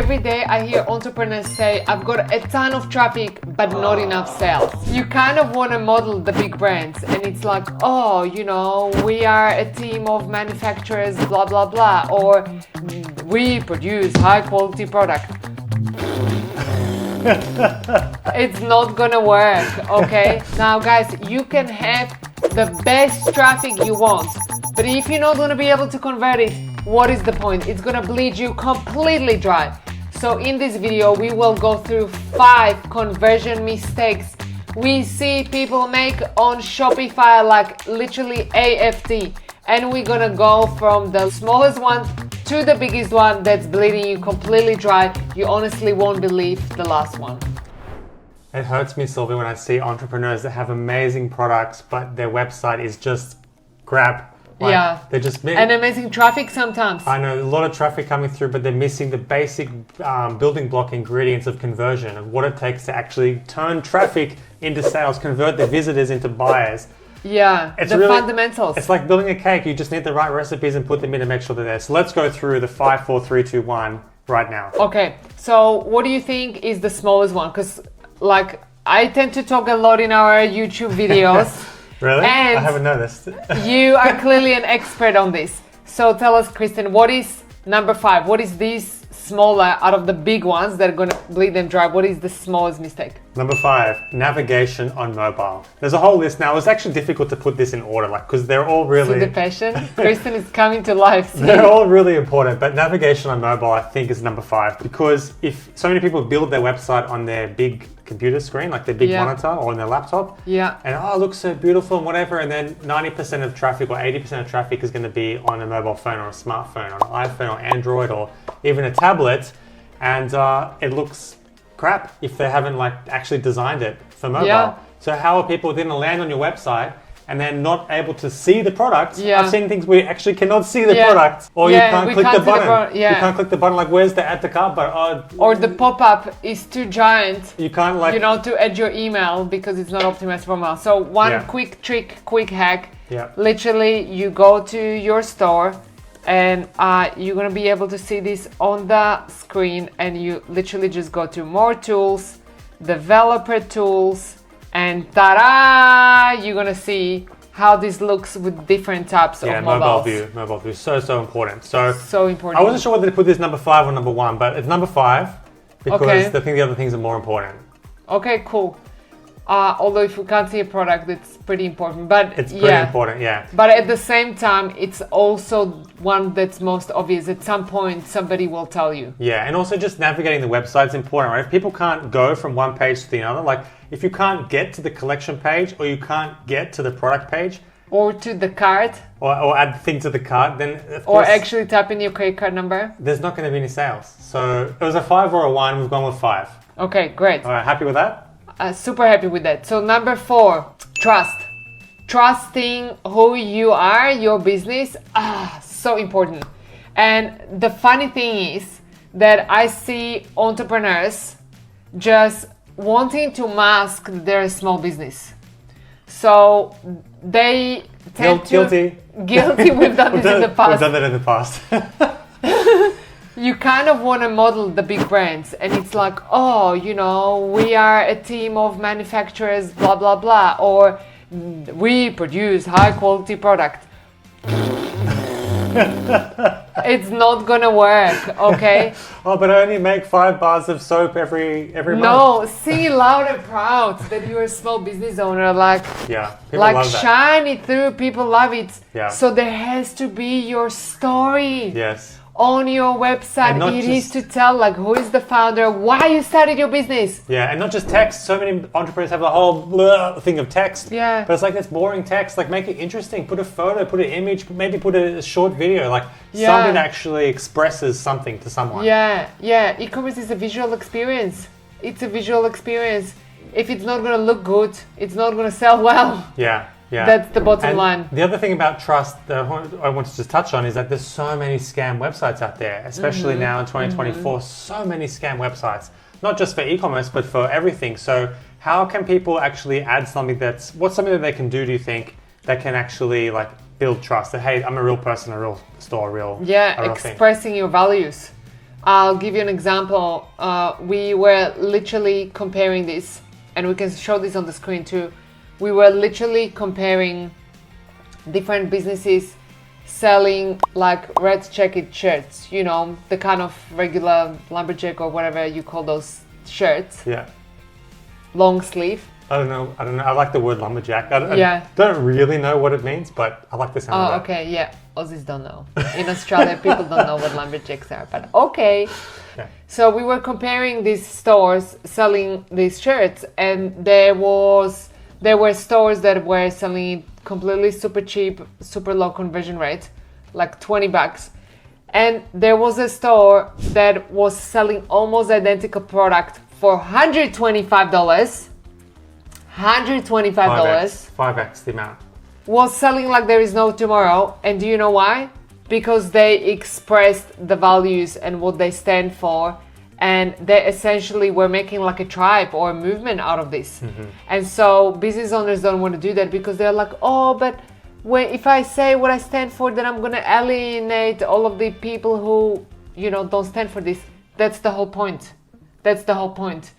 every day I hear entrepreneurs say, I've got a ton of traffic, but not enough sales. You kind of want to model the big brands, and it's like, oh, you know, we are a team of manufacturers, blah, blah, blah, or we produce high quality product. It's not gonna work, okay? Now guys, you can have the best traffic you want, but if you're not gonna be able to convert it, what is the point? It's gonna bleed you completely dry. So in this video, we will go through 5 conversion mistakes we see people make on Shopify, like literally AFT. And we're gonna go from the smallest one to the biggest one that's bleeding you completely dry. You honestly won't believe the last one. It hurts me, Silvia, when I see entrepreneurs that have amazing products, but their website is just crap. Like, yeah, they're just and amazing traffic sometimes. I know a lot of traffic coming through, but they're missing the basic building block ingredients of conversion, of what it takes to actually turn traffic into sales, convert their visitors into buyers. Yeah, it's the fundamentals. It's like building a cake. You just need the right recipes and put them in to make sure they're there. So let's go through the 5, 4, 3, 2, 1 right now. Okay, so what do you think is the smallest one? Because like I tend to talk a lot in our YouTube videos. Really? And I haven't noticed. You are clearly an expert on this. So tell us, Kristen, what is number 5? What is this smaller out of the big ones that are going to bleed them dry? What is the smallest mistake? Number 5, navigation on mobile. There's a whole list now. It's actually difficult to put this in order, like, because they're all really... See the passion? Kristen is coming to life. See? They're all really important, but navigation on mobile, I think, is number 5, because if so many people build their website on their big computer screen, like their big monitor or on their laptop, and oh, it looks so beautiful and whatever, and then 90% of traffic or 80% of traffic is going to be on a mobile phone or a smartphone, on an iPhone or Android or even a tablet, and it looks crap if they haven't like actually designed it for mobile. So how are people then land on your website and then not able to see the product? I've seen things where you actually cannot see the product, or you can't click the button. You can't click the button, like where's the add to cart button? Or the pop-up is too giant. You can't like... You know, to add your email because it's not optimized for mobile. So one quick trick, quick hack. Literally, you go to your store and you're gonna be able to see this on the screen, and you literally just go to more tools, developer tools, and ta-da! You're gonna see how this looks with different types of mobiles. Mobile view, so important. So important. I wasn't sure whether to put this number 5 or number 1, but it's number 5 because I think the other things are more important. Okay, cool. Although if you can't see a product, it's pretty important. But it's pretty important, But at the same time, it's also one that's most obvious. At some point, somebody will tell you. Yeah, and also just navigating the website is important, right? If people can't go from one page to the other, like if you can't get to the collection page, or you can't get to the product page, or to the cart, or add the thing to the cart, then of or course, actually type in your credit card number, there's not going to be any sales. So it was a 5 or a 1. We've gone with 5. Okay, great. All right, happy with that? Super happy with that. So number 4, trust. Trusting who you are, your business, so important. And the funny thing is that I see entrepreneurs just wanting to mask their small business. So they tend Guilty. We've done this in the past. We've done that in the past. You kind of want to model the big brands, and it's like, oh, you know, we are a team of manufacturers, blah, blah, blah, or we produce high quality product. It's not gonna work, okay? Oh, but I only make 5 bars of soap every month. No, sing loud and proud that you're a small business owner, like, people like love that. shine it through, people love it. So there has to be your story. On your website, it is to tell like who is the founder, why you started your business. And not just text. So many entrepreneurs have a whole thing of text. But it's like it's boring text. Like make it interesting. Put a photo, put an image, maybe put a short video. Like something that actually expresses something to someone. E-commerce is a visual experience. It's a visual experience. If it's not gonna look good, it's not gonna sell well. That's the bottom line. The other thing about trust that I want to just touch on is that there's so many scam websites out there, especially now in 2024, so many scam websites, not just for e-commerce, but for everything. So how can people actually add something what's something that they can do you think, that can actually like build trust? That, hey, I'm a real person, a real store, a real thing. Expressing your values. I'll give you an example. We were literally comparing this, and we can show this on the screen too. We were literally comparing different businesses selling like red checked shirts, you know, the kind of regular lumberjack or whatever you call those shirts. Yeah. Long sleeve. I don't know. I like the word lumberjack. I don't really know what it means, but I like the sound of it. Oh, okay, yeah. Aussies don't know. In Australia, people don't know what lumberjacks are, but okay. Yeah. So we were comparing these stores selling these shirts, and there were stores that were selling completely super cheap, super low conversion rate, like $20. And there was a store that was selling almost identical product for $125. $125. 5x the amount. Was selling like there is no tomorrow. And do you know why? Because they expressed the values and what they stand for. And they essentially were making like a tribe or a movement out of this. Mm-hmm. And so business owners don't want to do that because they're like, oh, but if I say what I stand for, then I'm going to alienate all of the people who, you know, don't stand for this. That's the whole point. That's the whole point.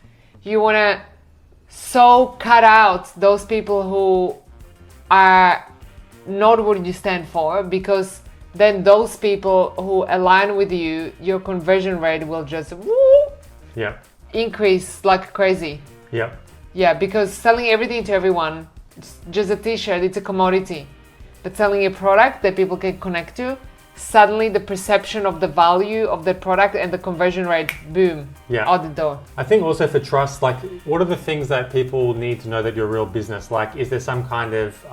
You want to so cut out those people who are not what you stand for, because then those people who align with you, your conversion rate will just increase like crazy. Yeah, because selling everything to everyone, just a t-shirt, it's a commodity. But selling a product that people can connect to, suddenly the perception of the value of the product and the conversion rate, boom, out the door. I think also for trust, like what are the things that people need to know that you're a real business? Like, is there some kind of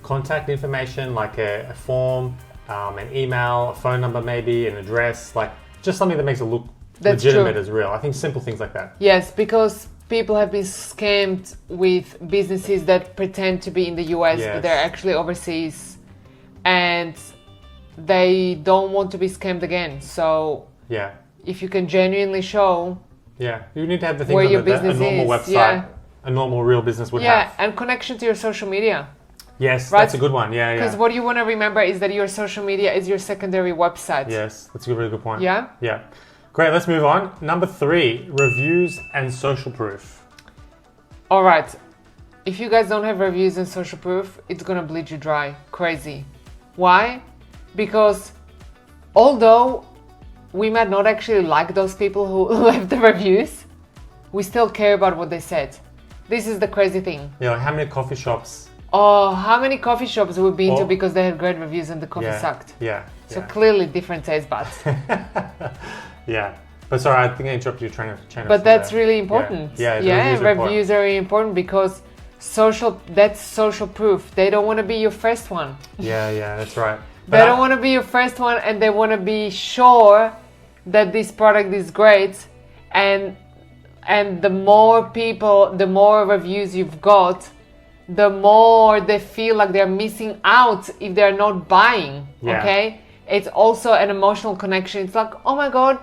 contact information, like a form, an email, a phone number maybe, an address, like just something that makes it look legitimate as real. I think simple things like that. Yes, because people have been scammed with businesses that pretend to be in the US, but they're actually overseas. And they don't want to be scammed again. So if you can genuinely show you need to have the things where on your a business normal website, a normal real business would have. And connection to your social media. Yes, right? That's a good one. Because what you want to remember is that your social media is your secondary website. Yes, that's a really good point. Yeah? Yeah. Great, let's move on. Number 3, reviews and social proof. All right. If you guys don't have reviews and social proof, it's going to bleed you dry. Crazy. Why? Because although we might not actually like those people who left the reviews, we still care about what they said. This is the crazy thing. Yeah, like how many coffee shops? Oh, how many coffee shops we've been to because they had great reviews and the coffee sucked. So clearly different taste buds. But sorry, I think I interrupted you trying to. But that's really important. Reviews are really important because that's social proof. They don't want to be your first one. That's right. They don't want to be your first one, and they want to be sure that this product is great. And the more people, the more reviews you've got, the more they feel like they're missing out if they're not buying. Okay? It's also an emotional connection. It's like, oh my God,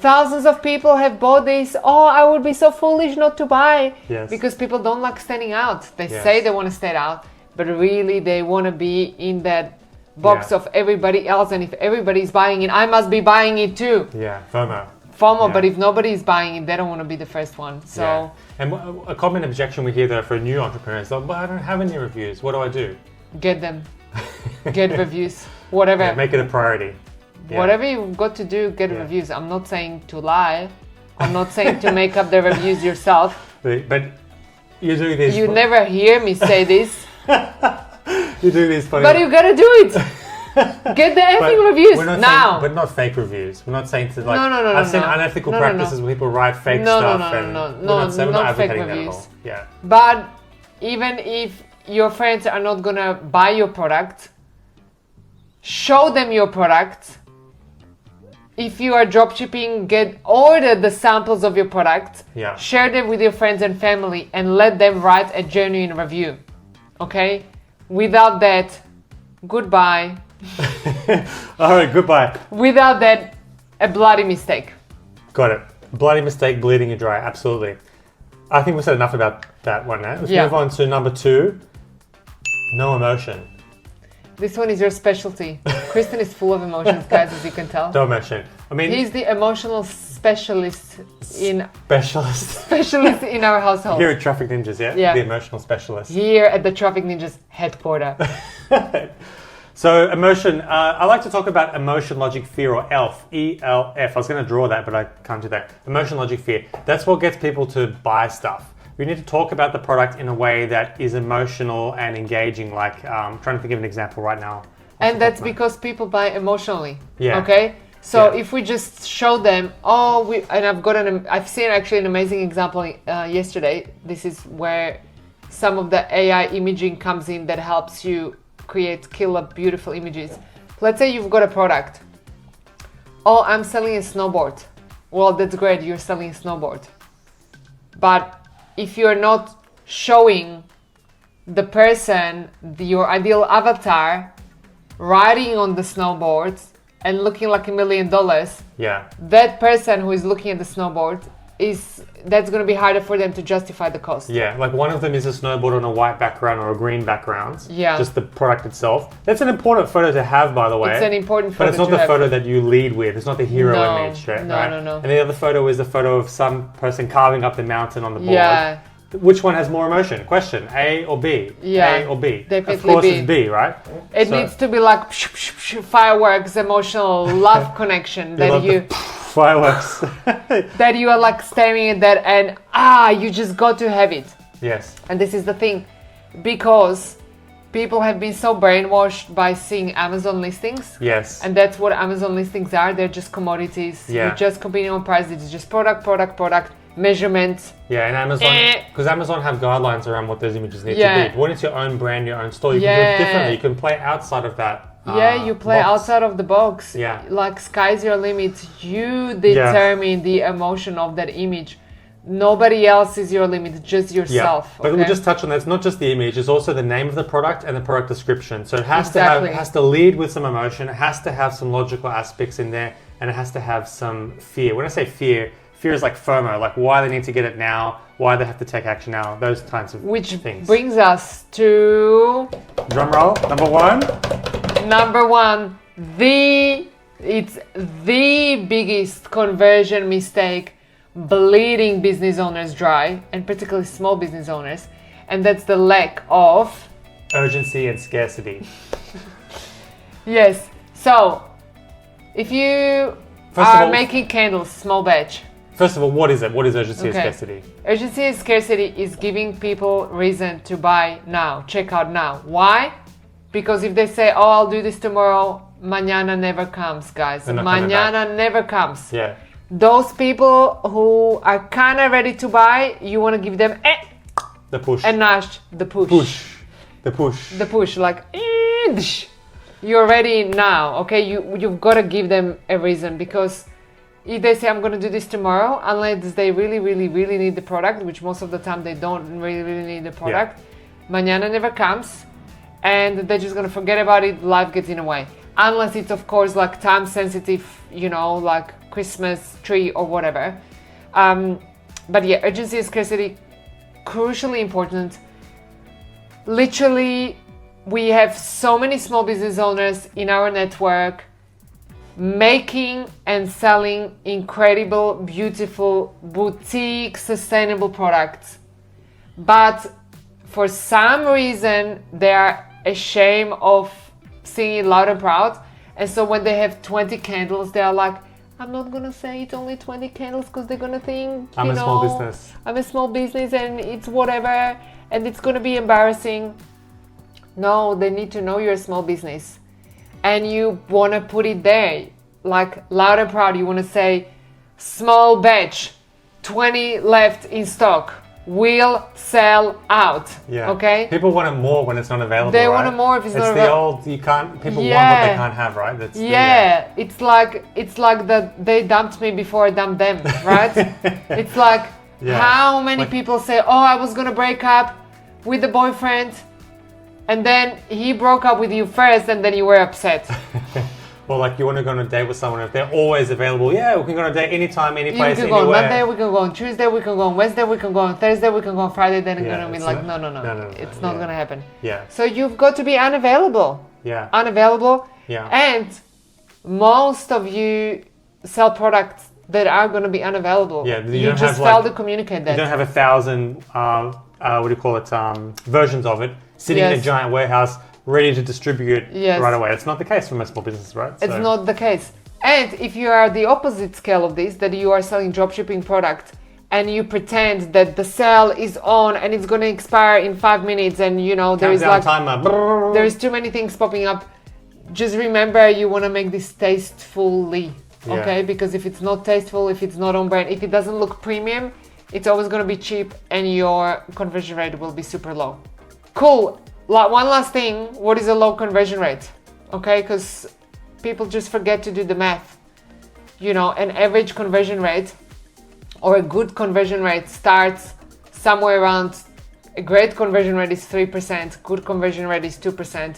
thousands of people have bought this. Oh, I would be so foolish not to buy. Because people don't like standing out. They say they want to stand out, but really they want to be in that box of everybody else, and if everybody's buying it, I must be buying it too. FOMO, but if nobody's buying it, they don't want to be the first one. So and a common objection we hear though for new entrepreneurs, like, but I don't have any reviews, what do I do? Get them. Get reviews, whatever. Make it a priority. Whatever you've got to do, get reviews. I'm not saying to lie, I'm not saying to make up the reviews yourself, but you're doing this. You never hear me say this. You do this, but you gotta do it. Get the effing reviews now. But not fake reviews. We're not saying to like. No. I've seen unethical practices where people write fake stuff. No, not fake reviews. But even if your friends are not gonna buy your product, show them your product. If you are dropshipping, order the samples of your product. Share them with your friends and family, and let them write a genuine review. Okay. Without that, goodbye. All right, goodbye. Without that, a bloody mistake. Got it. Bloody mistake, bleeding you dry. Absolutely. I think we've said enough about that one now. Let's move on to number 2. No emotion. This one is your specialty. Kristen is full of emotions, guys, as you can tell. No emotion. I mean, he's the emotional specialist in our household. Here at Traffic Ninjas, yeah? The emotional specialist. Here at the Traffic Ninjas headquarters. So emotion, I like to talk about emotion, logic, fear, or ELF. E-L-F. I was going to draw that, but I can't do that. Emotion, logic, fear. That's what gets people to buy stuff. We need to talk about the product in a way that is emotional and engaging. Like, I'm trying to think of an example right now. And that's because people buy emotionally. Yeah. Okay? So if we just show them, I've seen actually an amazing example yesterday. This is where some of the AI imaging comes in that helps you create killer beautiful images. Let's say you've got a product. Oh, I'm selling a snowboard. Well, that's great, you're selling a snowboard. But if you're not showing the person, your ideal avatar, riding on the snowboard and looking like $1 million, that person who is looking at the snowboard, that's going to be harder for them to justify the cost. Yeah, like one of them is a snowboard on a white background or a green background. Yeah. Just the product itself. That's an important photo to have, by the way. It's an important photo. But it's not the photo that you lead with. It's not the hero image. Right? No. And the other photo is a photo of some person carving up the mountain on the board. Yeah. Which one has more emotion? Question, A or B? Yeah. A or B? Definitely of course B. it's B, right? It needs to be like fireworks, emotional love connection that you... Fireworks. that you are like staring at that and you just got to have it. Yes. And this is the thing, because people have been so brainwashed by seeing Amazon listings. Yes. And that's what Amazon listings are. They're just commodities. Yeah. You're just competing on price. It's just product, measurements. Yeah, and Amazon, because Amazon have guidelines around what those images need to be. But when it's your own brand, your own store, you can do it differently. You can play outside of that. You play outside of the box. Yeah. Like sky's your limit. You determine the emotion of that image. Nobody else is your limit, just yourself. Yeah. But we'll just touch on that. It's not just the image, it's also the name of the product and the product description. So it has to has to lead with some emotion, it has to have some logical aspects in there, and it has to have some fear. When I say fear is like FOMO, like why they need to get it now, why they have to take action now, those kinds of things. Which brings us to... Drum roll, number one. Number one, it's the biggest conversion mistake bleeding business owners dry, and particularly small business owners, and that's the lack of urgency and scarcity. Yes. So, if you are making candles, small batch. First of all, what is it? What is urgency and scarcity? Urgency and scarcity is giving people reason to buy now, check out now. Why? Because if they say, oh, I'll do this tomorrow, mañana never comes, guys. Mañana never comes. Yeah. Those people who are kind of ready to buy, you want to give them the push. And nash, the push. The push. Like, you're ready now, okay? You've got to give them a reason, because if they say, I'm going to do this tomorrow, unless they really, really, really need the product, which most of the time they don't really, really need the product, mañana never comes, and they're just going to forget about it, life gets in the way. Unless it's, of course, like time sensitive, like Christmas tree or whatever. But yeah, urgency and scarcity, crucially important. Literally, we have so many small business owners in our network making and selling incredible, beautiful, boutique, sustainable products. But for some reason, they are ashamed of seeing it loud and proud. And so when they have 20 candles, they are like, I'm not gonna say it's only 20 candles because they're gonna think, I'm a small business. I'm a small business and it's whatever, and it's gonna be embarrassing. No, they need to know you're a small business. And you wanna put it there, like loud and proud. You wanna say, small batch, 20 left in stock, will sell out. Yeah. Okay? People want it more when it's not available. They want it more if it's not It's available. the old, people want what they can't have, right? That's it's like that they dumped me before I dumped them, right? It's like, how many people say, oh, I was gonna break up with the boyfriend, and then he broke up with you first, and then you were upset. Or like you want to go on a date with someone, if they're always available, we can go on a date anytime, any place, anywhere. We can go on Monday, we can go on Tuesday, we can go on Wednesday, we can go on Thursday, we can go on Friday, then it's going to be like, no, it's not going to happen. Yeah. So you've got to be unavailable. unavailable. Yeah. And most of you sell products that are going to be unavailable. Yeah, you just fail to communicate that. You don't have 1,000, versions of it sitting in a giant warehouse ready to distribute right away. It's not the case for most small businesses, right? It's not the case. And if you are the opposite scale of this, that you are selling dropshipping product and you pretend that the sale is on and it's going to expire in 5 minutes and there is there is too many things popping up, just remember you want to make this tastefully, okay? Because if it's not tasteful, if it's not on brand, if it doesn't look premium, it's always going to be cheap and your conversion rate will be super low. Cool. One last thing, what is a low conversion rate? Okay, because people just forget to do the math. An average conversion rate or a good conversion rate starts somewhere around, a great conversion rate is 3%, good conversion rate is 2%,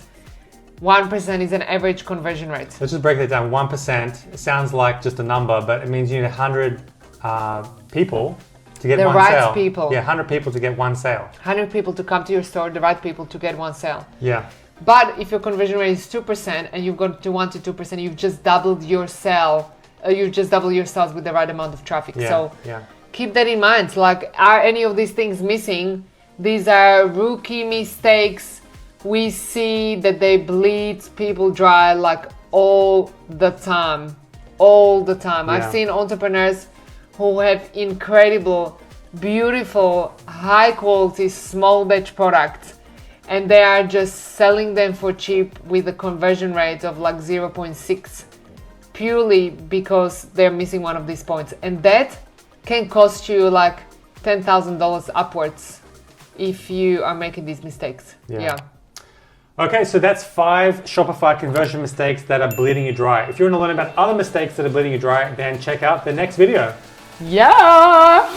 1% is an average conversion rate. Let's just break that down. 1%, it sounds like just a number, but it means you need 100 people to get one sale. The right people. Yeah, 100 people to get one sale. 100 people to come to your store, the right people to get one sale. Yeah. But if your conversion rate is 2% and you've got to 1 to 2%, you've just doubled your sale. You just double your sales with the right amount of traffic. So keep that in mind. Are any of these things missing? These are rookie mistakes. We see that they bleed people dry all the time. All the time. I've seen entrepreneurs who have incredible, beautiful, high quality, small batch products, and they are just selling them for cheap with a conversion rate of 0.6, purely because they're missing one of these points. And that can cost you $10,000 upwards if you are making these mistakes. Yeah. Okay, so that's 5 Shopify conversion mistakes that are bleeding you dry. If you want to learn about other mistakes that are bleeding you dry, then check out the next video. Yeah!